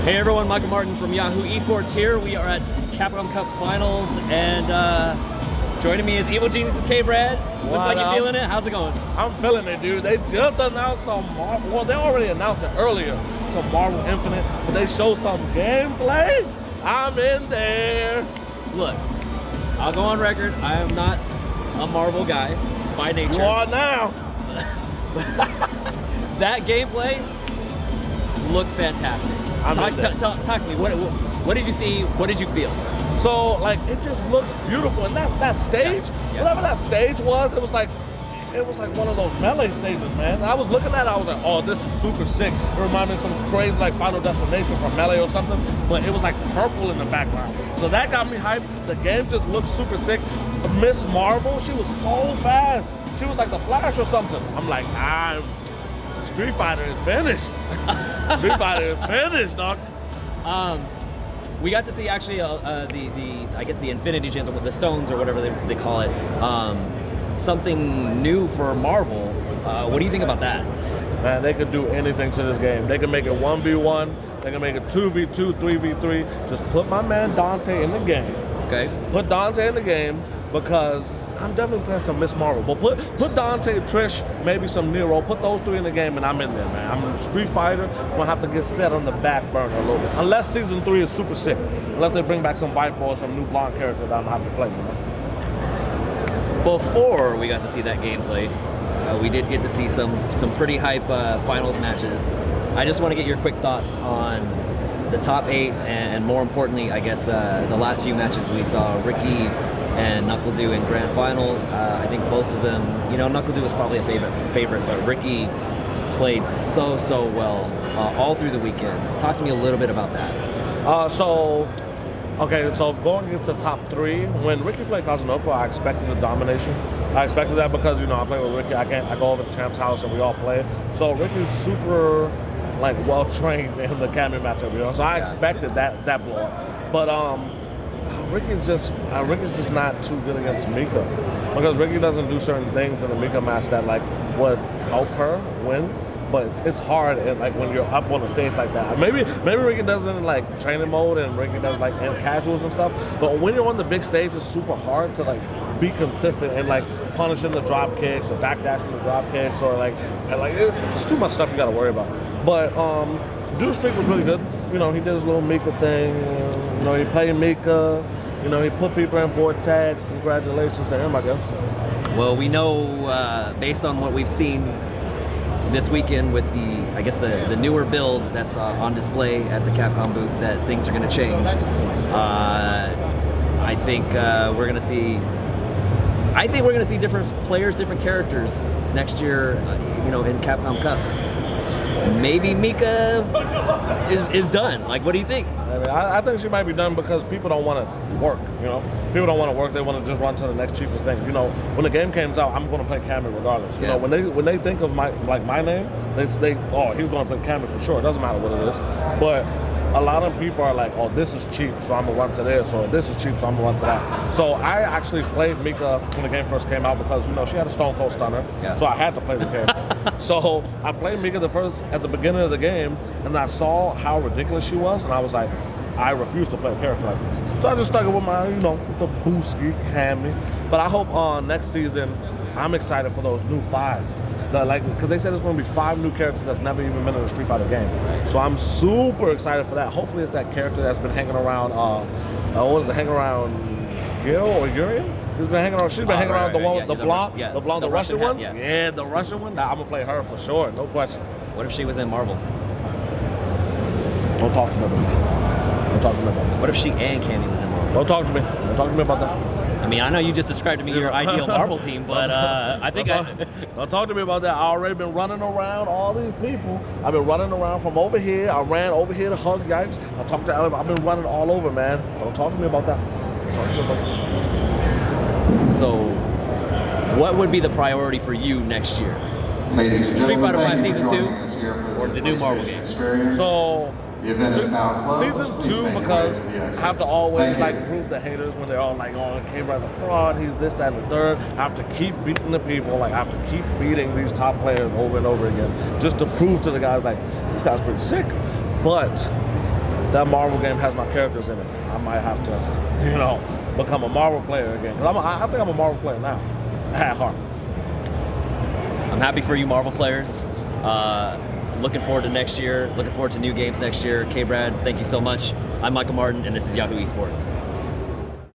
Hey everyone, Michael Martin from Yahoo Esports here. We are at Capcom Cup Finals, and joining me is Evil Genius's K-Brad. Looks like you're feeling it. How's it going? I'm feeling it, dude. They just announced some Marvel. Well, they already announced it earlier, some Marvel Infinite, but they showed some gameplay. I'm in there. Look, I'll go on record. I am not a Marvel guy by nature. You are now. That gameplay looked fantastic. Talk to me. What did you see? What did you feel? So, like, it just looks beautiful. And that stage, whatever that stage was, it was like one of those melee stages, man. I was looking at it, I was like, oh, this is super sick. It reminded me of some crazy, like, Final Destination from Melee or something, but it was, like, purple in the background. So that got me hyped. The game just looked super sick. Miss Marvel, she was so fast. She was like the Flash or something. I'm like, Street Fighter is finished. Street Fighter is finished, dog. We got to see actually I guess the Infinity Gems, or the stones, or whatever they call it. Something new for Marvel. What do you think about that? Man, they could do anything to this game. They can make it 1v1. They can make it 2v2, 3v3. Just put my man Dante in the game. Okay. Put Dante in the game because I'm definitely playing some Miss Marvel. But put Dante, Trish, maybe some Nero. Put those three in the game and I'm in there, man. I'm Street Fighter. Gonna have to get set on the back burner a little bit. Unless Season 3 is super sick. Unless they bring back some Viper or some new blonde character that I'm gonna have to play, you know? Before we got to see that gameplay, we did get to see some pretty hype finals matches. I just want to get your quick thoughts on the top 8 and more importantly, I guess, the last few matches we saw Ricki and NuckleDu in grand finals. I think both of them, you know, NuckleDu was probably a favorite, but Ricki played so well all through the weekend. Talk to me a little bit about that. So going into top 3, when Ricki played Kazunoko, I expected the domination. I expected that because, you know, I play with Ricki. I go over to Champ's house and we all play. So Ricki's super, like, well trained in the Cammy matchup, you know. So I expected that blow up. But Ricki's just not too good against Mika, because Ricki doesn't do certain things in the Mika match that, like, would help her win. But it's hard, like, when you're up on a stage like that. Maybe Ricki does it in, like, training mode, and Ricki does, like, in casuals and stuff. But when you're on the big stage, it's super hard to, like, be consistent and, like, punishing the drop kicks or backdashing the drop kicks, or it's just too much stuff you got to worry about. But Dude's streak was really good. You know, he did his little Mika thing. You know, he played Mika. You know, he put people in vortex. Congratulations to him, I guess. Well, we know, based on what we've seen this weekend with the newer build that's on display at the Capcom booth, that things are going to change. I think we're going to see different players, different characters next year, you know, in Capcom Cup. Maybe Mika is done. Like, what do you think? I think she might be done because people don't want to work, you know? People don't want to work. They want to just run to the next cheapest thing. You know, when the game comes out, I'm going to play Cammy regardless. You know, when they think of my name, he's going to play Cammy for sure. It doesn't matter what it is. But a lot of people are like, oh, this is cheap, so I'm going to run to this, or this is cheap, so I'm going to run to that. So I actually played Mika when the game first came out because, you know, she had a Stone Cold Stunner, so I had to play the character. So I played Mika at the beginning of the game, and I saw how ridiculous she was, and I was like, I refuse to play a character like this. So I just stuck it with my, you know, with the Booski, Cammy. But I hope next season, I'm excited for those new 5. Because they said there's going to be 5 new characters that's never even been in a Street Fighter game. So I'm super excited for that. Hopefully it's that character that's been hanging around, hanging around Gil or Urian? She's been hanging around the one with the blonde, the Russian one? Yeah, the Russian one. Nah, I'm going to play her for sure, no question. What if she was in Marvel? Don't talk to me about that. Don't talk to me about that. What if she and Cammy was in Marvel? Don't talk to me. Don't talk to me about that. I mean, I know you just described to me your ideal Marvel team, but I think don't talk to me about that. I already been running around all these people. I've been running around from over here. I ran over here to hug Yipes. I talked to Ellen. I've been running all over, man. Don't talk to me about that. Don't talk to me about that. So, what would be the priority for you next year? Ladies and Street gentlemen, Fighter V thank you Season for 2 joining us here for or the new Marvel game? Experience. So, the event is now closed. Season 2, Please make your because way to the I exits. have to always Thank you. like prove the haters when they're all like, oh, K-Brad's a fraud, he's this, that, and the third. I have to keep beating the people, like I have to keep beating these top players over and over again, just to prove to the guys like, this guy's pretty sick. But that Marvel game has my characters in it, I might have to, you know, become a Marvel player again. Because I think I'm a Marvel player now, at heart. I'm happy for you Marvel players. Looking forward to next year. Looking forward to new games next year. K-Brad, thank you so much. I'm Michael Martin, and this is Yahoo Esports.